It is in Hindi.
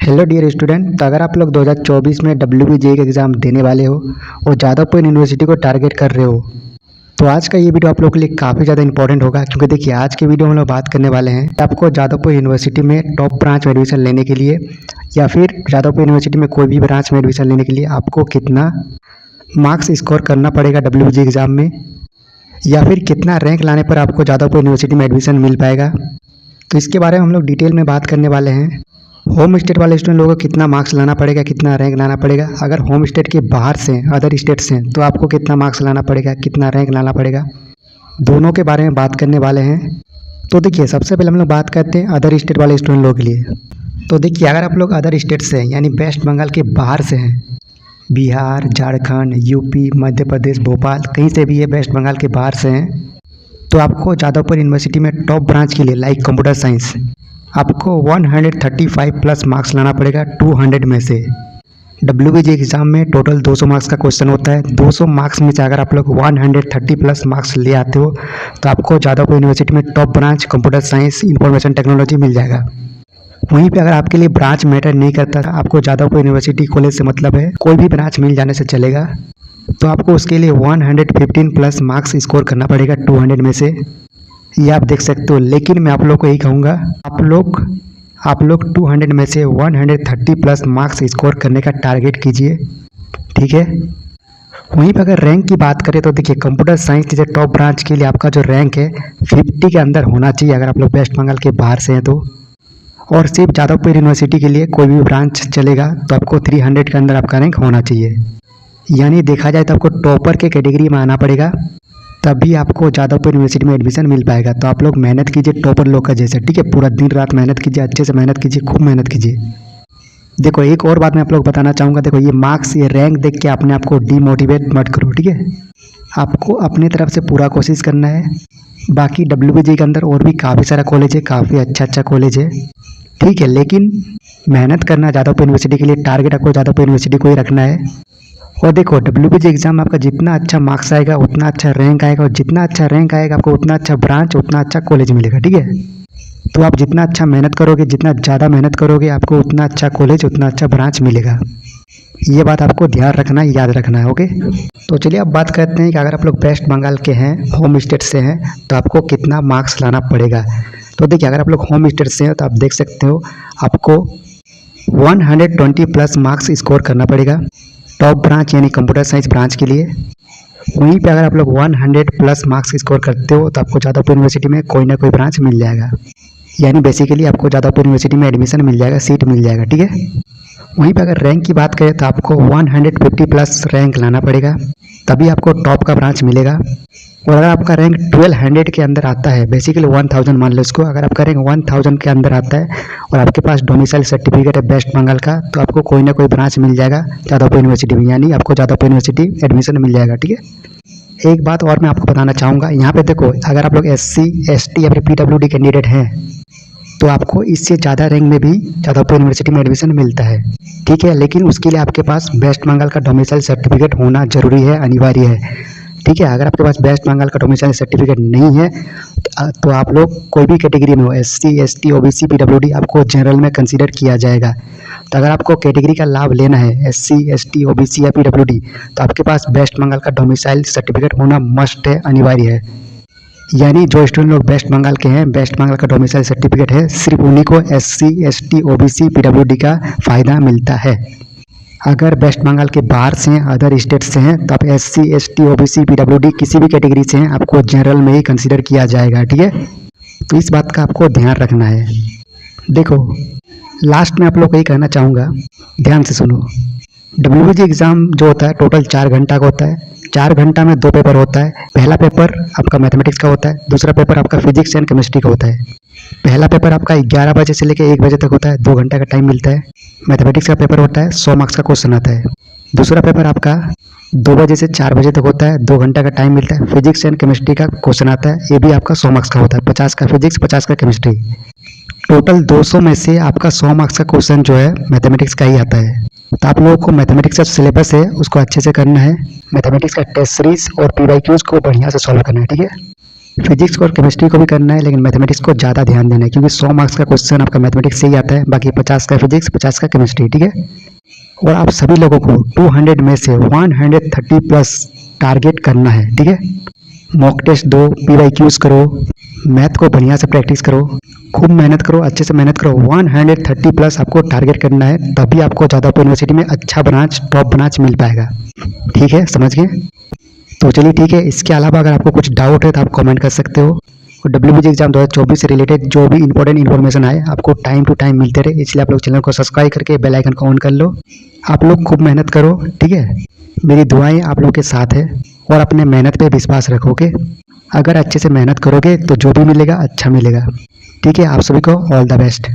Hello dear student. तो अगर आप लोग 2024 में WBJE का एग्ज़ाम देने वाले हो और जादवपुर यूनिवर्सिटी को टारगेट कर रहे हो तो आज का ये वीडियो आप लोगों के लिए काफ़ी ज़्यादा इंपॉर्टेंट होगा, क्योंकि देखिए आज के वीडियो में हम लोग बात करने वाले हैं आपको जादवपुर यूनिवर्सिटी में टॉप ब्रांच में एडमिशन लेने के लिए या फिर जादवपुर यूनिवर्सिटी में कोई भी ब्रांच में एडमिशन लेने के लिए आपको कितना मार्क्स स्कोर करना पड़ेगा WBJE एग्ज़ाम में, या फिर कितना रैंक लाने पर आपको जादवपुर यूनिवर्सिटी में एडमिशन मिल पाएगा। तो इसके बारे में हम लोग डिटेल में बात करने वाले हैं। होम स्टेट वाले स्टूडेंट लोगों को कितना मार्क्स लाना पड़ेगा, कितना रैंक लाना पड़ेगा। अगर होम स्टेट के बाहर से अदर स्टेट से तो आपको कितना मार्क्स लाना पड़ेगा, कितना रैंक लाना पड़ेगा, दोनों के बारे में बात करने वाले हैं। तो देखिए सबसे पहले हम लोग बात करते हैं अदर स्टेट वाले स्टूडेंट लोगों के लिए। तो देखिए अगर आप लोग अदर स्टेट से हैं यानी वेस्ट बंगाल के बाहर से हैं, बिहार, झारखंड, यूपी, मध्य प्रदेश, भोपाल, कहीं से भी ये वेस्ट बंगाल के बाहर से हैं, तो आपको जादवपुर यूनिवर्सिटी में टॉप ब्रांच के लिए लाइक कंप्यूटर साइंस आपको 135 प्लस मार्क्स लाना पड़ेगा 200 में से। WBJE एग्ज़ाम में टोटल 200 मार्क्स का क्वेश्चन होता है। 200 मार्क्स में से अगर आप लोग 130 प्लस मार्क्स ले आते हो तो आपको जादवपुर यूनिवर्सिटी में top branch computer science information technology मिल जाएगा। वहीं पे अगर आपके लिए ब्रांच मैटर नहीं करता, आपको जादवपुर यूनिवर्सिटी कॉलेज से मतलब है, कोई भी ब्रांच मिल जाने से चलेगा, तो आपको उसके लिए 115 प्लस मार्क्स स्कोर करना पड़ेगा 200 में से। ये आप देख सकते हो। लेकिन मैं आप लोग को यही कहूँगा, आप लोग 200 में से 130 प्लस मार्क्स स्कोर करने का टारगेट कीजिए, ठीक है। वहीं पर अगर रैंक की बात करें तो देखिए कंप्यूटर साइंस जैसे टॉप ब्रांच के लिए आपका जो रैंक है 50 के अंदर होना चाहिए अगर आप लोग वेस्ट बंगाल के बाहर से हैं तो। और सिर्फ जादवपुर यूनिवर्सिटी के लिए कोई भी ब्रांच चलेगा तो आपको 300 के अंदर आपका रैंक होना चाहिए। यानी देखा जाए तो आपको टॉपर के कैटेगरी में आना पड़ेगा, तभी आपको जादवपुर यूनिवर्सिटी में एडमिशन मिल पाएगा। तो आप लोग मेहनत कीजिए टॉपर लोग का जैसे, ठीक है। पूरा दिन रात मेहनत कीजिए, अच्छे से मेहनत कीजिए, खूब मेहनत कीजिए। देखो एक और बात मैं आप लोग बताना चाहूँगा, देखो ये मार्क्स, ये रैंक देख के अपने आप को डीमोटिवेट मत करो, ठीक है। आपको अपनी तरफ से पूरा कोशिश करना है। बाकी WBJE के अंदर और भी काफ़ी सारा कॉलेज है, काफ़ी अच्छा कॉलेज है, ठीक है। लेकिन मेहनत करना जादवपुर यूनिवर्सिटी के लिए, टारगेट आपको जादवपुर यूनिवर्सिटी को ही रखना है। और देखो WBJE एग्ज़ाम में आपका जितना अच्छा मार्क्स आएगा उतना अच्छा रैंक आएगा, और जितना अच्छा रैंक आएगा आपको उतना अच्छा ब्रांच, उतना अच्छा कॉलेज मिलेगा, ठीक है। तो आप जितना अच्छा मेहनत करोगे, जितना ज़्यादा मेहनत करोगे, आपको उतना अच्छा कॉलेज, उतना अच्छा ब्रांच मिलेगा। ये बात आपको ध्यान रखना है, याद रखना है, ओके। तो चलिए अब बात करते हैं कि अगर आप लोग वेस्ट बंगाल के हैं, होम स्टेट से हैं, तो आपको कितना मार्क्स लाना पड़ेगा। तो देखिए अगर आप लोग होम स्टेट से हैं तो आप देख सकते हो आपको 120 प्लस मार्क्स स्कोर करना पड़ेगा टॉप ब्रांच यानी कंप्यूटर साइंस ब्रांच के लिए। वहीं पे अगर आप लोग 100 प्लस मार्क्स स्कोर करते हो तो आपको जादवपुर यूनिवर्सिटी में कोई ना कोई ब्रांच मिल जाएगा, यानी बेसिकली आपको जादवपुर यूनिवर्सिटी में एडमिशन मिल जाएगा, सीट मिल जाएगा, ठीक है। वहीं पे अगर रैंक की बात करें तो आपको 150 प्लस रैंक लाना पड़ेगा, तभी आपको टॉप का ब्रांच मिलेगा। और अगर आपका रैंक 1200 के अंदर आता है, बेसिकली 1000 मान लो इसको, अगर आपका रैंक 1000 के अंदर आता है और आपके पास डोमिसाइल सर्टिफिकेट है वेस्ट बंगाल का, तो आपको कोई ना कोई ब्रांच मिल जाएगा जादवपुर यूनिवर्सिटी में, यानी आपको जादवपुर यूनिवर्सिटी एडमिशन मिल जाएगा, ठीक है। एक बात और मैं आपको बताना चाहूँगा, यहाँ पे देखो अगर आप लोग SC ST या फिर PWD कैंडिडेट हैं तो आपको इससे ज़्यादा रैंक में भी जादवपुर यूनिवर्सिटी में एडमिशन मिलता है, ठीक है। लेकिन उसके लिए आपके पास वेस्ट बंगाल का डोमिसाइल सर्टिफिकेट होना जरूरी है, अनिवार्य है, ठीक है। अगर आपके पास वेस्ट बंगाल का डोमिसाइल सर्टिफिकेट नहीं है तो आप लोग कोई भी कैटेगरी में हो, SC ST OBC PWD, आपको जनरल में कंसीडर किया जाएगा। तो अगर आपको कैटेगरी का लाभ लेना है SC ST OBC या PWD, तो आपके पास वेस्ट बंगाल का डोमिसाइल सर्टिफिकेट होना मस्ट है, अनिवार्य है। यानी जो स्टूडेंट लोग वेस्ट बंगाल के हैं, वेस्ट बंगाल का डोमिसाइल सर्टिफिकेट है, सिर्फ उन्हीं को SC ST OBC PWD का फ़ायदा मिलता है। अगर वेस्ट बंगाल के बाहर से हैं, अदर स्टेट से हैं, तो आप SC ST OBC PWD किसी भी कैटेगरी से हैं, आपको जनरल में ही कंसीडर किया जाएगा, ठीक है। तो इस बात का आपको ध्यान रखना है। देखो लास्ट में आप लोग को यही कहना चाहूँगा, ध्यान से सुनो। WBJE एग्ज़ाम जो होता है टोटल 4 घंटा का होता है। 4 घंटा में 2 पेपर होता है। पहला पेपर आपका मैथमेटिक्स का होता है, दूसरा पेपर आपका फिजिक्स एंड केमिस्ट्री का होता है। पहला पेपर आपका 11 बजे से लेकर 1 बजे तक होता है, 2 घंटा का टाइम मिलता है। मैथमेटिक्स का पेपर होता है, 100 मार्क्स का क्वेश्चन आता है। दूसरा पेपर आपका 2 बजे से 4 बजे तक होता है, 2 घंटा का टाइम मिलता है। फिजिक्स एंड केमिस्ट्री का क्वेश्चन आता है, ये भी आपका 100 मार्क्स का होता है, 50 का फिजिक्स, 50 का केमिस्ट्री। टोटल 200 में से आपका 100 मार्क्स का क्वेश्चन जो है मैथमेटिक्स का ही आता है। तो आप लोगों को मैथमेटिक्स का सिलेबस है उसको अच्छे से करना है। मैथमेटिक्स का टेस्ट सीरीज और PYQs को बढ़िया से सॉल्व करना है, ठीक है। फिजिक्स को और केमिस्ट्री को भी करना है, लेकिन मैथमेटिक्स को ज़्यादा ध्यान देना है, क्योंकि 100 मार्क्स का क्वेश्चन आपका मैथमेटिक्स से ही आता है, बाकी 50 का फिजिक्स, 50 का केमिस्ट्री, ठीक है। और आप सभी लोगों को 200 में से 130 प्लस टारगेट करना है, ठीक है। मॉक टेस्ट दो, PYQs करो, मैथ को बढ़िया से प्रैक्टिस करो, खूब मेहनत करो, अच्छे से मेहनत करो। 130 प्लस आपको टारगेट करना है, तभी आपको जादवपुर यूनिवर्सिटी में अच्छा ब्रांच, टॉप ब्रांच मिल पाएगा, ठीक है, समझ गए। तो चलिए ठीक है, इसके अलावा अगर आपको कुछ डाउट है तो आप कमेंट कर सकते हो। और WBG एग्जाम 2024 से रिलेटेड जो भी इंपॉर्टेंट इन्फॉर्मेशन आए आपको टाइम टू टाइम मिलते रहे, इसलिए आप लोग चैनल को सब्सक्राइब करके बेल आइकन को ऑन कर लो। आप लोग खूब मेहनत करो, ठीक है। मेरी दुआएं आप लोग के साथ है, और अपने मेहनत पे विश्वास रखोगे। अगर अच्छे से मेहनत करोगे तो जो भी मिलेगा अच्छा मिलेगा, ठीक है। आप सभी को ऑल द बेस्ट।